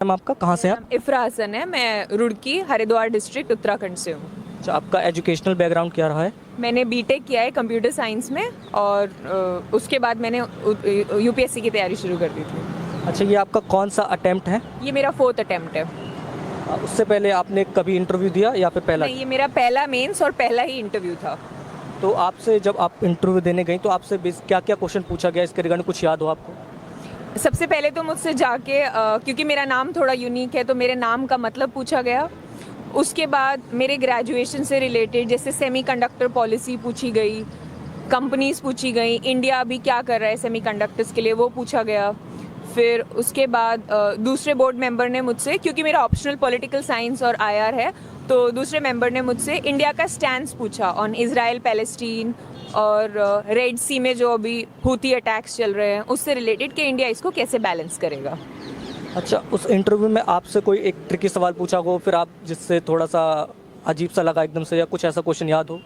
Ma'am आपका कहाँ से हैं आप? इफ्रा हसन है। मैं रुड़की हरिद्वार डिस्ट्रिक्ट उत्तराखंड से हूँ। अच्छा, आपका एजुकेशनल बैकग्राउंड क्या रहा है? मैंने बीटेक किया है कंप्यूटर साइंस में और उसके बाद मैंने यूपीएससी की तैयारी शुरू कर दी थी। अच्छा, ये आपका कौन सा अटेम्प्ट है? ये मेरा 4th अटेम्प्ट है। उससे पहले आपने कभी इंटरव्यू दिया या फिर पहला? नहीं, ये मेरा पहला मेंस और पहला ही इंटरव्यू था। तो आपसे जब आप इंटरव्यू देने गई तो आपसे क्या क्या क्वेश्चन पूछा गया, इसके रिगार्डिंग कुछ याद हो आपको? सबसे पहले तो मुझसे जाके क्योंकि मेरा नाम थोड़ा यूनिक है तो मेरे नाम का मतलब पूछा गया। उसके बाद मेरे ग्रेजुएशन से रिलेटेड जैसे सेमीकंडक्टर पॉलिसी पूछी गई, कंपनीज पूछी गई, इंडिया अभी क्या कर रहा है सेमीकंडक्टर्स के लिए वो पूछा गया। फिर उसके बाद दूसरे बोर्ड मेंबर ने मुझसे, क्योंकि मेरा ऑप्शनल पॉलिटिकल साइंस और आईआर है, तो दूसरे मेंबर ने मुझसे इंडिया का स्टैंड पूछा ऑन इज़राइल पैलेस्टीन और रेड सी में जो अभी हुती अटैक्स चल रहे हैं उससे रिलेटेड कि इंडिया इसको कैसे बैलेंस करेगा। अच्छा, उस इंटरव्यू में आपसे कोई एक ट्रिकी सवाल पूछा हो फिर आप जिससे थोड़ा सा अजीब सा लगा एकदम से, या कुछ ऐसा क्वेश्चन याद हो?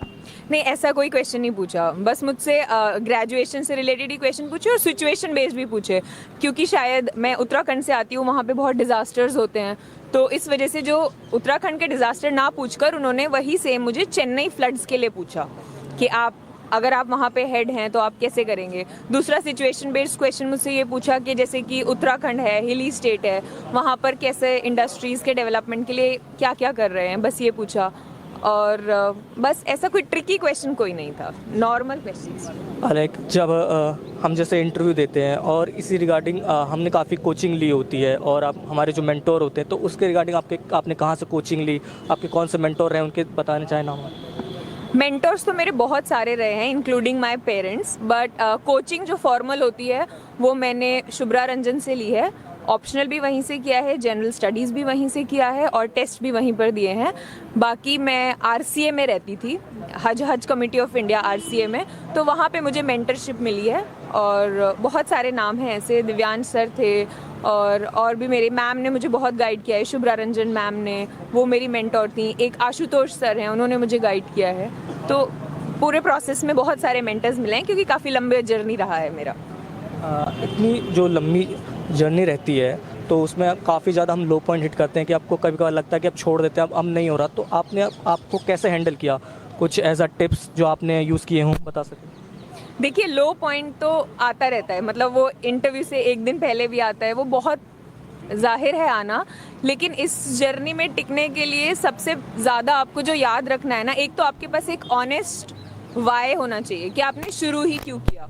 नहीं, ऐसा कोई क्वेश्चन नहीं पूछा। बस मुझसे ग्रेजुएशन से रिलेटेड ही क्वेश्चन पूछे और सिचुएशन बेस्ड भी पूछे, क्योंकि शायद मैं उत्तराखंड से आती हूँ, वहाँ पे बहुत डिज़ास्टर्स होते हैं, तो इस वजह से जो उत्तराखंड के डिज़ास्टर ना पूछकर उन्होंने वही सेम मुझे चेन्नई फ्लड्स के लिए पूछा कि आप अगर आप वहाँ पे हेड हैं तो आप कैसे करेंगे। दूसरा सिचुएशन बेस्ड क्वेश्चन मुझसे ये पूछा कि जैसे कि उत्तराखंड है, हिली स्टेट है, वहाँ पर कैसे इंडस्ट्रीज़ के डेवलपमेंट के लिए क्या क्या कर रहे हैं, बस ये पूछा। और बस ऐसा कोई ट्रिकी क्वेश्चन कोई नहीं था, नॉर्मल क्वेश्चन। अरे, जब हम जैसे इंटरव्यू देते हैं और इसी रिगार्डिंग हमने काफ़ी कोचिंग ली होती है और आप हमारे जो मेंटोर होते हैं, तो उसके रिगार्डिंग आपने कहाँ से कोचिंग ली, आपके कौन से मेंटोर रहे उनके बताने चाहें नाम? मेंटर्स तो मेरे बहुत सारे रहे हैं including my parents, but coaching जो फॉर्मल होती है वो मैंने शुभ्रा रंजन से ली है। ऑप्शनल भी वहीं से किया है, जनरल स्टडीज़ भी वहीं से किया है और टेस्ट भी वहीं पर दिए हैं। बाकी मैं आरसीए में रहती थी, हज कमेटी ऑफ इंडिया आरसीए में, तो वहाँ पे मुझे मेंटरशिप मिली है और बहुत सारे नाम हैं ऐसे, दिव्यांश सर थे और भी मेरे मैम ने मुझे बहुत गाइड किया है। शुभ्रा रंजन मैम ने, वो मेरी मेंटोर थी। एक आशुतोष सर हैं, उन्होंने मुझे गाइड किया है। तो पूरे प्रोसेस में बहुत सारे मेंटर्स मिले हैं, क्योंकि काफ़ी लंबे जर्नी रहा है मेरा। इतनी जो लंबी जर्नी रहती है तो उसमें काफ़ी ज़्यादा हम लो पॉइंट हिट करते हैं कि आपको कभी कभार लगता है कि आप छोड़ देते हैं, अब नहीं हो रहा, तो आपने आपको कैसे हैंडल किया? कुछ एज अ टिप्स जो आपने यूज़ किए हों बता सकें? देखिए, लो पॉइंट तो आता रहता है, मतलब वो इंटरव्यू से एक दिन पहले भी आता है, वो बहुत जाहिर है आना। लेकिन इस जर्नी में टिकने के लिए सबसे ज़्यादा आपको जो याद रखना है ना, एक तो आपके पास एक ऑनेस्ट वाई होना चाहिए कि आपने शुरू ही क्यों किया।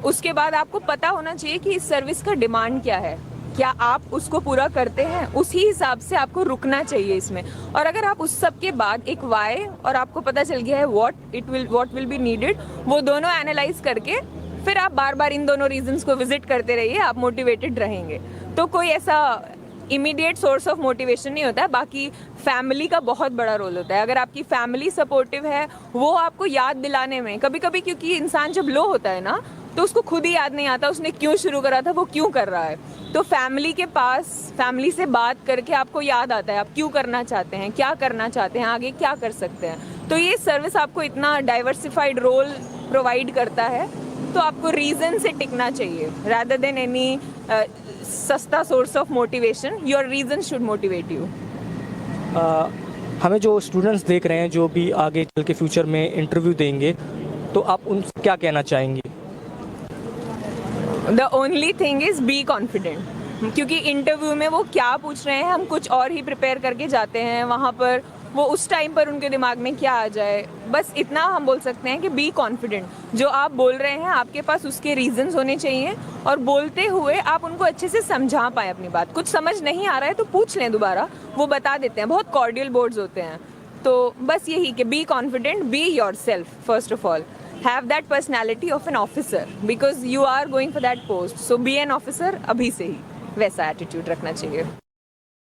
उसके बाद आपको पता होना चाहिए कि इस सर्विस का डिमांड क्या है, क्या आप उसको पूरा करते हैं, उसी हिसाब से आपको रुकना चाहिए इसमें। और अगर आप उस सब के बाद एक वाई और आपको पता चल गया है व्हाट विल बी नीडेड, वो दोनों एनालाइज करके फिर आप बार बार इन दोनों रीजंस को विजिट करते रहिए, आप मोटिवेटेड रहेंगे। तो कोई ऐसा इमीडिएट सोर्स ऑफ मोटिवेशन नहीं होता है। बाकी फैमिली का बहुत बड़ा रोल होता है। अगर आपकी फैमिली सपोर्टिव है, वो आपको याद दिलाने में, कभी कभी क्योंकि इंसान जब लो होता है ना, तो उसको खुद ही याद नहीं आता उसने क्यों शुरू करा था, वो क्यों कर रहा है। तो फैमिली के पास, फैमिली से बात करके आपको याद आता है आप क्यों करना चाहते हैं, क्या करना चाहते हैं, आगे क्या कर सकते हैं। तो ये सर्विस आपको इतना डाइवर्सिफाइड रोल प्रोवाइड करता है, तो आपको रीज़न से टिकना चाहिए rather than any सस्ता source of motivation. Your reason should motivate you. हमें जो स्टूडेंट्स देख रहे हैं जो भी आगे चल के फ्यूचर में इंटरव्यू देंगे, तो आप उनसे क्या कहना चाहेंगे? The only thing is be confident, क्योंकि इंटरव्यू में वो क्या पूछ रहे हैं हम कुछ और ही प्रिपेयर करके जाते हैं, वहाँ पर वो उस टाइम पर उनके दिमाग में क्या आ जाए, बस इतना हम बोल सकते हैं कि बी कॉन्फिडेंट। जो आप बोल रहे हैं आपके पास उसके रीजंस होने चाहिए, और बोलते हुए आप उनको अच्छे से समझा पाएँ अपनी बात। कुछ समझ नहीं आ रहा है तो पूछ लें दोबारा, वो बता देते हैं, बहुत कॉर्डियल बोर्ड्स होते हैं। तो बस यही कि be confident, be your self first of all, have that personality of an officer because you are going for that post, so be an officer अभी से ही वैसा एटीट्यूड रखना चाहिए।